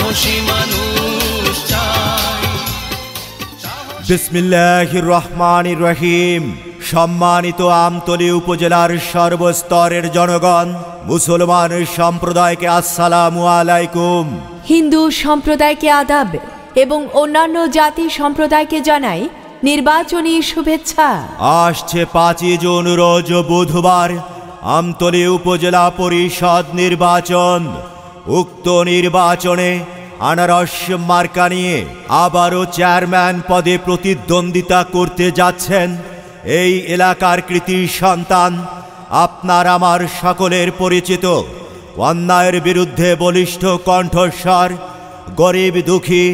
সাহসী মানুষ চাই। বিসমিল্লাহির রহমানির রহিম। সম্মানিত আমতলী উপজেলার সর্বস্তরের জনগণ, মুসলমান সম্প্রদায়কে আসসালামু আলাইকুম। হিন্দু সম্প্রদায়কে আদাব এবং অন্যান্য জাতি সম্প্রদায়কে জানাই নির্বাচনী শুভেচ্ছা। আসছে 5 জুন রোজ বুধবার আমতলী উপজেলা পরিষদ নির্বাচন। উক্ত নির্বাচনে আনারস মার্কা নিয়ে আবারও চেয়ারম্যান পদে প্রতিদ্বন্দ্বিতা করতে যাচ্ছেন এই এলাকার কৃতি সন্তান, আপনার আমার সকলের পরিচিত, অন্যায়ের বিরুদ্ধে বলিষ্ঠ কণ্ঠস্বর, গরিব দুঃখী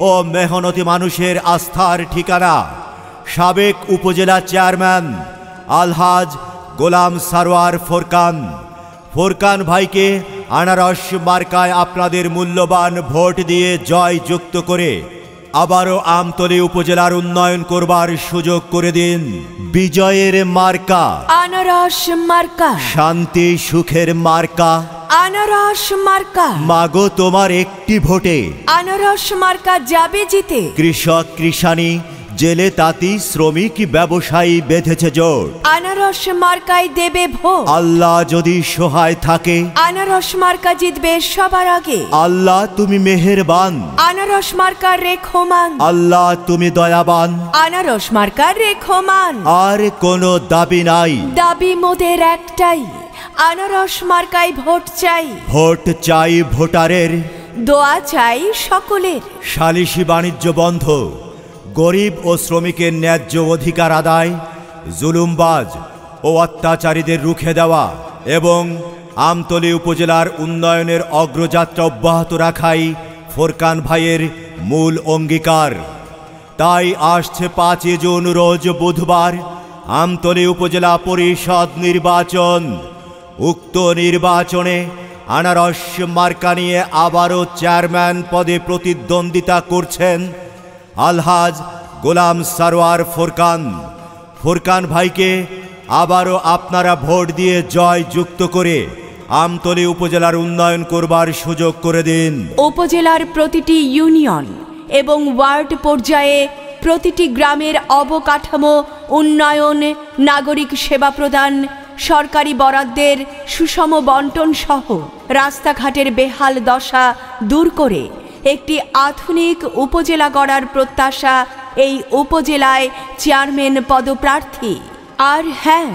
ও মেহনতি মানুষের আস্থার ঠিকানা, সাবেক উপজেলা চেয়ারম্যান আলহাজ গোলাম সারোয়ার ফোরকান। ফোরকান ভাইকে আনারস মার্কায় আপনাদের মূল্যবান ভোট দিয়ে জয় যুক্ত করে আবারও আমতলী উপজেলার উন্নয়ন করবার সুযোগ করে দিন। বিজয়ের মার্কা আনারস মার্কা, শান্তি সুখের মার্কা আনারস মার্কা। মাগো তোমার একটি ভোটে আনারস মার্কা যাবে জিতে। কৃষক কৃষানি, জেলে তাঁতি, শ্রমিক ব্যবসায়ী বেঁধেছে জোট। আনারস মার্কায় দেবে ভোট। আল্লাহ যদি সহায় থাকে আনারস মার্কা জিতবে সবার আগে। আল্লাহ তুমি মেহেরবান, আনারস মার্কা রেখমান। আল্লাহ তুমি দয়াবান, আনারস মার্কা রেখমান। আর কোনো দাবি নাই, দাবি মোদের একটাই, আনারস মার্কায় ভোট চাই। ভোট চাই ভোটারের, দোয়া চাই সকলের। সালিশি বাণিজ্য বন্ধ, গরিব ও শ্রমিকের ন্যায্য অধিকার আদায়, জুলুমবাজ ও অত্যাচারীদের রুখে দেওয়া এবং আমতলী উপজেলার উন্নয়নের অগ্রযাত্রা অব্যাহত রাখাই ফোরকান ভাইয়ের মূল অঙ্গীকার। তাই আসছে 5 জুন রোজ বুধবার আমতলী উপজেলা পরিষদ নির্বাচন। উক্ত নির্বাচনে আনারস মার্কা নিয়ে আবারও চেয়ারম্যান পদে প্রতিদ্বন্দ্বিতা করছেন আলহাজ গোলাম সারোয়ার ফোরকান। ফোরকান ভাইকে আবারও আপনারা ভোট দিয়ে জয় যুক্ত করে আমতলী উপজেলার উন্নয়ন করবার সুযোগ করে দিন। উপজেলার প্রতিটি ইউনিয়ন এবং ওয়ার্ড পর্যায়ে প্রতিটি গ্রামের অবকাঠামো উন্নয়ন, নাগরিক সেবা প্রদান, সরকারি বরাদ্দের সুষম বন্টন সহ রাস্তাঘাটের বেহাল দশা দূর করে একটি আধুনিক উপজেলা গড়ার প্রত্যাশা এই উপজেলায় চেয়ারম্যান পদপ্রার্থী। আর হ্যাঁ,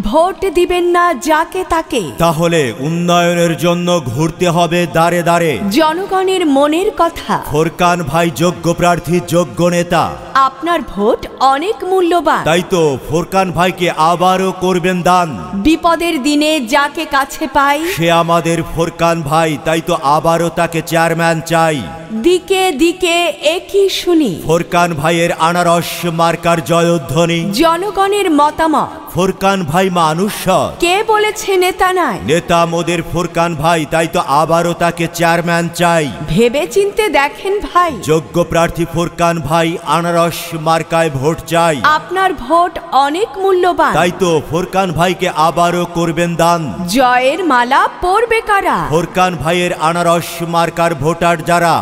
ভোট দিবেন না যাকে তাকে, তাহলে উন্নয়নের জন্য ঘুরতে হবে দাঁড়ে দাঁড়ে। জনগণের মনের কথা। ফোরকান ভাই যোগ্য প্রার্থী, যোগ্য নেতা। আপনার ভোট অনেক মূল্যবান, তাই তো ফোরকান ভাইকে আবারও করবেন দান। বিপদের দিনে যাকে কাছে পাই সে আমাদের ফোরকান ভাই, তাই তো আবারও তাকে চেয়ারম্যান চাই। দিকে দিকে একই শুনি ফোরকান ভাইয়ের আনারস মার্কার জয়ধ্বনি। জনগণের মতামত। ফোরকান ভাই মানুষ সৎ। কে বলেছে নেতা নাই? নেতা মোদের ফোরকান ভাই, তাই তো আবারও তাকে চেয়ারম্যান চাই। ভেবে চিনতে দেখেন ভাই, যোগ্য প্রার্থী ফোরকান ভাই, আনারস মার্কায় ভোট চাই। আপনার ভোট অনেক মূল্যবান, তাই তো ফোরকান ভাইকে আবারও করবেন দান। জয়ের মালা পরবে কারা? ফোরকান ভাইয়ের আনারস মার্কার ভোটার যারা।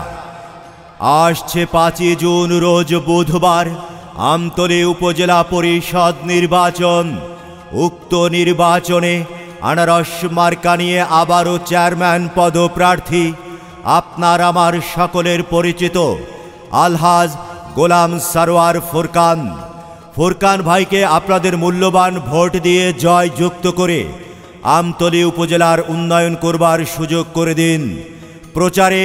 আসছে 5 জুন রোজ বুধবার আমতলী উপজেলা পরিষদ নির্বাচন। উক্ত নির্বাচনে আনারস মার্কা নিয়ে আবারও চেয়ারম্যান পদপ্রার্থী আপনার আমার সকলের পরিচিত আলহাজ গোলাম সারোয়ার ফোরকান। ফোরকান ভাইকে আপনাদের মূল্যবান ভোট দিয়ে জয় যুক্ত করে আমতলী উপজেলার উন্নয়ন করবার সুযোগ করে দিন। প্রচারে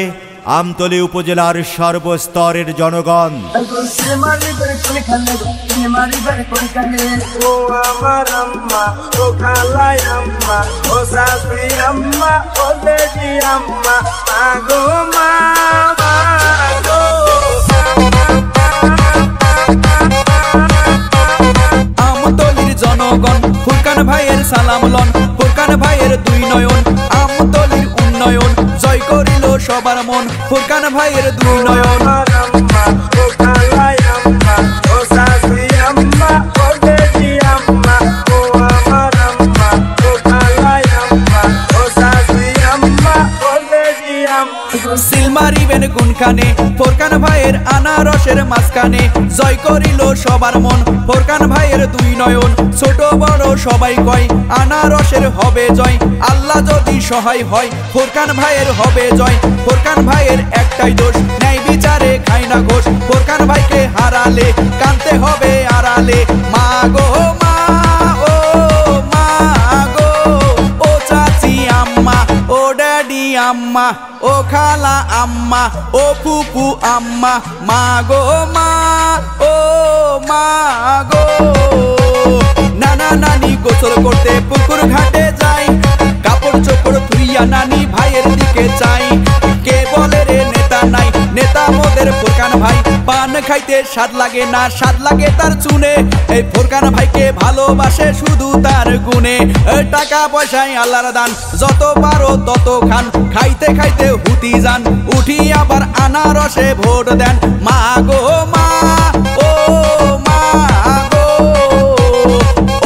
আমতলী উপজেলার সর্বস্তরের জনগণ। আমতলীর জনগণ ফোরকান ভাইয়ের সালাম লন। ফোরকান ভাইয়ের 2 নয়ন, আমতলীর উন্নয়ন জয় করিল সবার মন। ফোরকান ভাইয়ের 2 নয়ন। সিলমারি পারিবেন কোনখানে ফোরকান ভাইয়ের আনারসের মাঝখানে জয় করিল সবার মন ফোরকান ভাইয়ের দুই নয়ন ছোট বড় সবাই কয় আনারসের হবে জয় আল্লাহ যদি সহায় হয় ফোরকান ভাইয়ের হবে জয় ফোরকান ভাইয়ের একটাই দোষ ন্যায় বিচারে খায় না ঘোষ ফোরকান ভাইকে হারালে কানতে হবে আড়ালে মা গো মা ও মা গো ও চাচি আম্মা ও ড্যাডি আম্মা ও খালা আম্মা ও ফুপু আম্মা মা গো মা ও মা গো নানা নানি গোসল করতে পুকুর ঘাটে যাই কাপড় চোপড় ধুইয়া নানি ভাইয়ের দিকে চাই কে বলে রে নেতা নাই নেতা মোদের ফোরকান ভাই পান খাইতে স্বাদ লাগে না স্বাদ লাগে তার চুনে এই ফোরকান ভাইকে ভালোবাসে শুধু তার গুণে টাকা পয়সায় আল্লাহর দান যত পারো তত খান খাইতে খাইতে হুতি যান উঠি আবার আনারসে ভোট দেন মা গো মা ও মা গো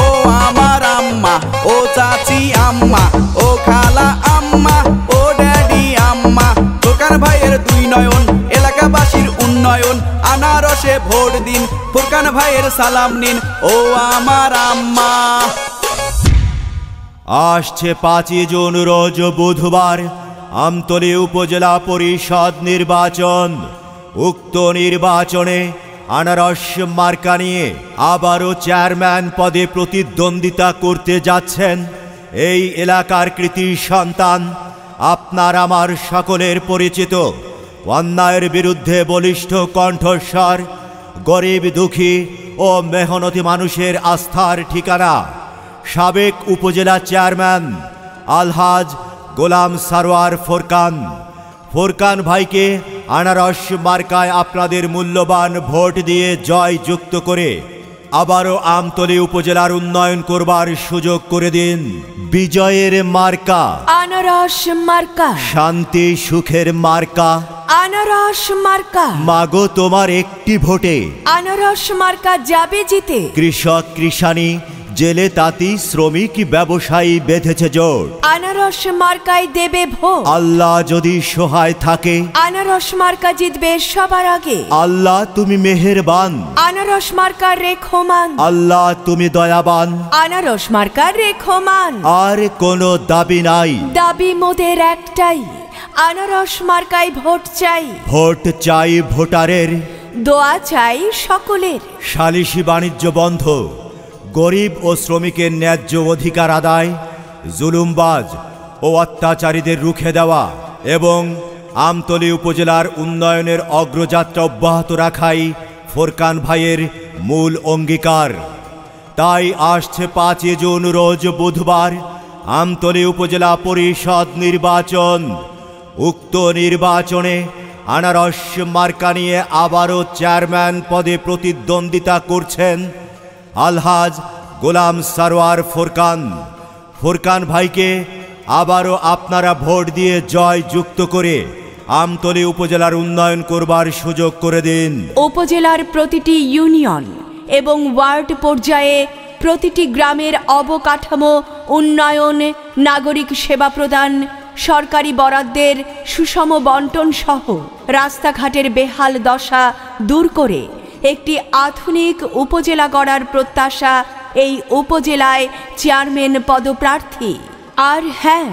ও আমার আম্মা ও চাচি আম্মা ও খালা আম্মা ও ড্যাডি আম্মা ফোরকান ভাইয়ের দুই নয়ন এলাকাবাসীর উন্নয়ন আনারসে ভোট দিন ফোরকান ভাইয়ের সালাম নিন ও আমার আম্মা আসছে 5 জুন রোজ বুধবার আমতলী উপজেলা পরিষদ নির্বাচন উক্ত নির্বাচনে আনারস মার্কা নিয়ে আবারও চেয়ারম্যান পদে প্রতিদ্বন্দ্বিতা করতে যাচ্ছেন এই এলাকার কৃতি সন্তান আপনার আমার সকলের পরিচিত অন্যায়ের বিরুদ্ধে বলিষ্ঠ কণ্ঠস্বর গরিব দুঃখী ও মেহনতি মানুষের আস্থার ঠিকানা সাবেক উপজেলা চেয়ারম্যান আলহাজ গোলাম সারোয়ার ফোরকান ফোরকান ভাইকে আনারস মার্কায় আপনাদের মূল্যবান ভোট দিয়ে জয় যুক্ত করে আবারও আমতলী উপজেলার উন্নয়ন করবার সুযোগ করে দিন বিজয়ের মার্কা আনারস মার্কা শান্তি সুখের মার্কা আনারস মার্কা মাগো তোমার একটি ভোটে আনারস মার্কা যাবে জিতে কৃষক কৃষানি জেলে তাঁতি শ্রমিক ব্যবসায়ী বেঁধেছে জোট আনারস মার্কায় দেবে ভোট আল্লাহ যদি সহায় থাকে আনারস মার্কা জিতবে সবার আগে আল্লাহ তুমি মেহেরবান আনারস মার্কা রেখমান আল্লাহ তুমি দয়াবান আনারস মার্কা রেখমান আর কোনো দাবি নাই দাবি মোদের একটাই আনারস মার্কায় ভোট চাই ভোট চাই ভোটারের দোয়া চাই সকলের সালিশি বাণিজ্য বন্ধ গরিব ও শ্রমিকের ন্যায্য অধিকার আদায় জুলুমবাজ ও অত্যাচারীদের রুখে দেওয়া এবং আমতলী উপজেলার উন্নয়নের অগ্রযাত্রা অব্যাহত রাখাই ফোরকান ভাইয়ের মূল অঙ্গীকার তাই আসছে 5 জুন রোজ বুধবার আমতলী উপজেলা পরিষদ নির্বাচন উক্ত নির্বাচনে আনারস মার্কা নিয়ে আবারও চেয়ারম্যান পদে প্রতিদ্বন্দ্বিতা করছেন আলহাজ গোলাম সারোয়ার ফোরকান ফোরকান ভাইকে আবারও আপনারা ভোট দিয়ে জয় যুক্ত করে আমতলী উপজেলার উন্নয়ন করবার সুযোগ করে দিন উপজেলার প্রতিটি ইউনিয়ন এবং ওয়ার্ড পর্যায়ে প্রতিটি গ্রামের অবকাঠামো উন্নয়ন নাগরিক সেবা প্রদান সরকারি বরাদ্দের সুষম বন্টন সহ রাস্তাঘাটের বেহাল দশা দূর করে একটি আধুনিক উপজেলা গড়ার প্রত্যাশা এই উপজেলায় চেয়ারম্যান পদপ্রার্থী আর হ্যাঁ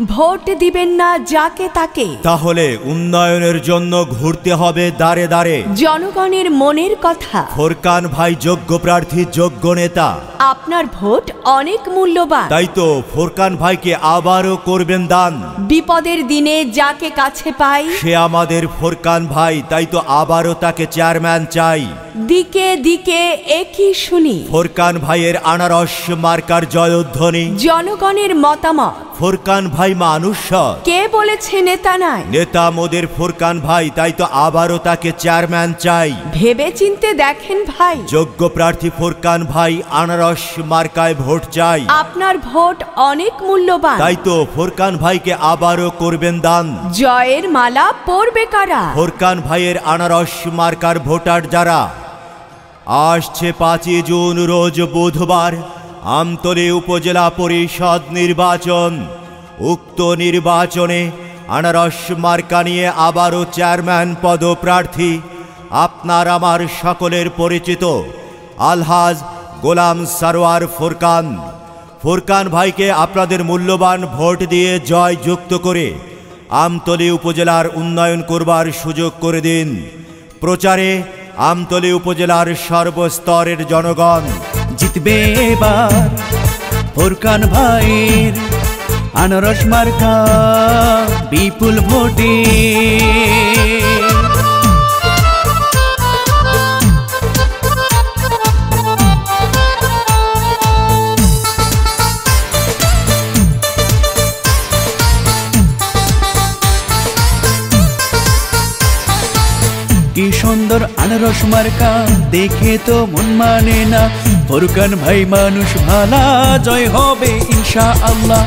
ভোট দিবেন না যাকে তাকে তাহলে উন্নয়নের জন্য ঘুরতে হবে দাঁড়ে দাঁড়ে জনগণের মনের কথা ফোরকান ভাই যোগ্য প্রার্থী যোগ্য নেতা আপনার ভোট অনেক মূল্যবান তাই তো ফোরকান ভাইকে আবারও করবেন দান বিপদের দিনে যাকে কাছে পাই সে আমাদের ফোরকান ভাই তাই তো আবারও তাকে চেয়ারম্যান চাই দিকে দিকে একই শুনি ফোরকান ভাইয়ের আনারস মার্কার জয়ধ্বনি জনগণের মতামত ফোরকান ভাই মানুষ সৎ কে বলেছে নেতা নাই নেতা মোদের ফোরকান ভাই তাই তো আবারও তাকে চেয়ারম্যান চাই ভেবে চিনতে দেখেন ভাই যোগ্য প্রার্থী ফোরকান ভাই আনারস মার্কায় ভোট চাই আপনার ভোট অনেক মূল্যবান তাই তো ফোরকান ভাইকে আবারও করবেন দান জয়ের মালা পরবে কারা ফোরকান ভাইয়ের আনারস মার্কার ভোটার যারা আসছে 5 জুন রোজ বুধবার আমতলী উপজেলা পরিষদ নির্বাচন উক্ত নির্বাচনে আনারস মার্কা নিয়ে আবারও চেয়ারম্যান পদপ্রার্থী আপনার আমার সকলের পরিচিত আলহাজ গোলাম সারোয়ার ফুরকান। ফুরকান ভাইকে আপনাদের মূল্যবান ভোট দিয়ে জয় যুক্ত করে আমতলী উপজেলার উন্নয়ন করবার সুযোগ করে দিন। প্রচারে আমতলী উপজেলার সর্বস্তরের জনগণ। জিতবে এবার ফুরকান ভাইয়ের আনারস মার্কা বিপুল ভোটে। কি সুন্দর আনারস মার্কা, দেখে তো মন মানে না। ফুরকান ভাই মানুষ ভালা, জয় হবে ইনশাআল্লাহ।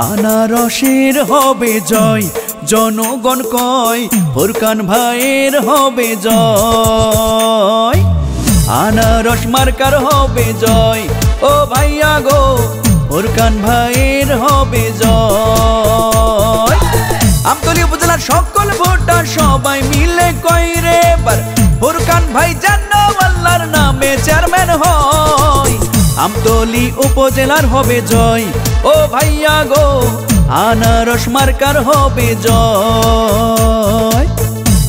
আনারসের হবে জয়, জনগণ কয় ফুরকান ভাইয়ের হবে জয়। আনারস মার্কার হবে জয়, ও ভাইয়া গো ফুরকান ভাইয়ের হবে জয়। আমতলী উপজেলার সকল ভোটার সবাই মিলে কয় রে বার ফুরকান ভাই যেন আল্লাহর নামে চেয়ারম্যান হয়। আমতলী উপজেলার হবে জয়, ও ভাইয়া গো আনারস মার্কার হবে জয়।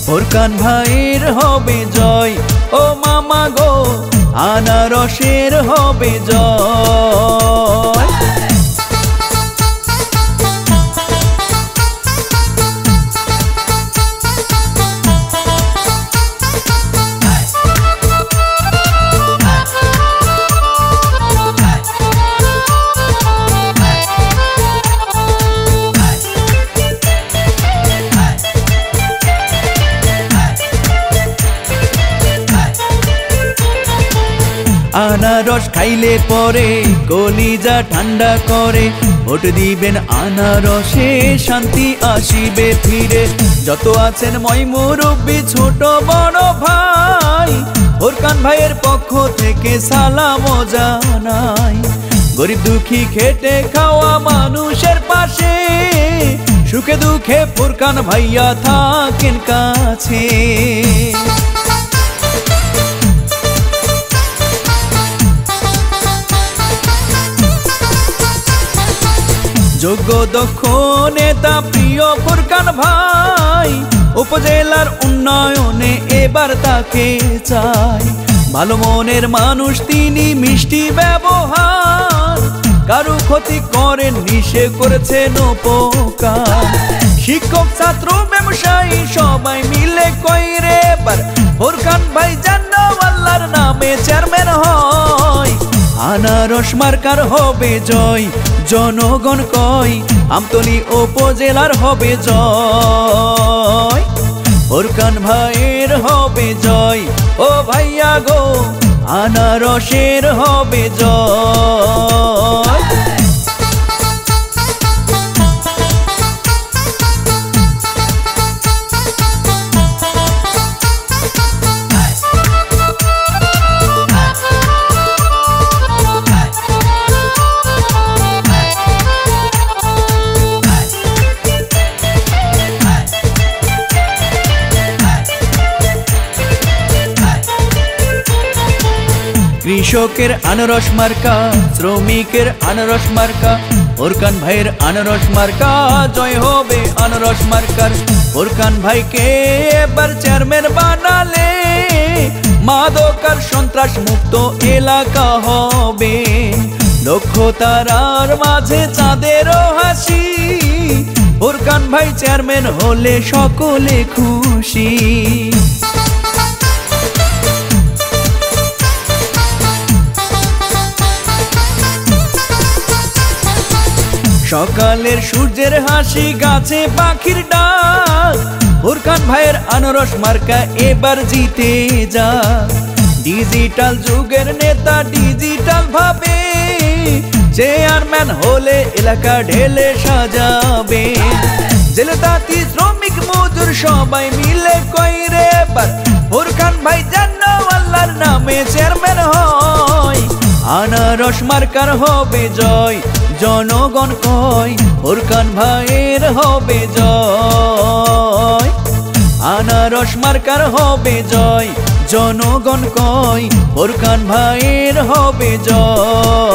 ফুরকান ভাইয়ের হবে জয়, ও মামা গো আনারসের হবে জয়। আনারস খাইলে পরে কলিজা ঠান্ডা করে, ভোট দিবেন আনারসে শান্তি আসিবে ফিরে। যত আছেন মই মুরব্বি ছোট বড় ভাই, ফুরকান ভাইয়ের পক্ষ থেকে সালাম জানাই। গরিব দুঃখী খেটে খাওয়া মানুষের পাশে, সুখে দুঃখে ফুরকান ভাইয়া থাকেন কাছে। যোগ্য দক্ষ নেতা প্রিয় ফুরকান ভাই, উপজেলার উন্নয়নে এবার তাকে চাই। ভালো মনের মানুষ তিনি, মিষ্টি ব্যবহার, কারো ক্ষতি করেন নিষে করেছেন উপকার। শিক্ষক ছাত্র ব্যবসায়ী সবাই মিলে কয় রে বার ফুরকান ভাই যেন আল্লাহর নামে চেয়ারম্যান হয়। আনারস মার্কার হবে জয়, জনগণ কয় আমতলী উপজেলার হবে জয়। ফুরকান ভাইয়ের হবে জয়, ও ভাইয়া গো আনারসের হবে জয়। কৃষকের আনারস মার্কা, শ্রমিকের আনারস মার্কা, ফুরকান ভাইয়ের আনারস মার্কা, জয় হবে আনারস মার্কার। ফুরকান ভাইকে এবার চেয়ারম্যান বানালে মাদক আর সন্ত্রাস মুক্ত এলাকা হবে। লক্ষ তারার মাঝে চাঁদেরও হাসি, ফুরকান ভাই চেয়ারম্যান হলে সকলে খুশি। সকালের সূর্যের হাসি, গাছে পাখির ডাক, ফুরকান ভাইয়ের আনারস মার্কা এবার জিতে যা। ডিজিটাল যুগের নেতা ডিজিটাল ভাবে, চেয়ারম্যান হলে এলাকা ঢেলে সাজাবে। জেলে তাঁতি শ্রমিক মজুর সবাই মিলে কয় রে বার ফুরকান ভাই যেন আল্লাহর নামে চেয়ারম্যান হয়। আনারস মার্কার হবে জয়, জনগণ কয় ফোরকান ভাইয়ের হবে জয়। আনারস মার্কার হবে জয়, জনগণ কয় ফোরকান ভাইয়ের হবে জয়।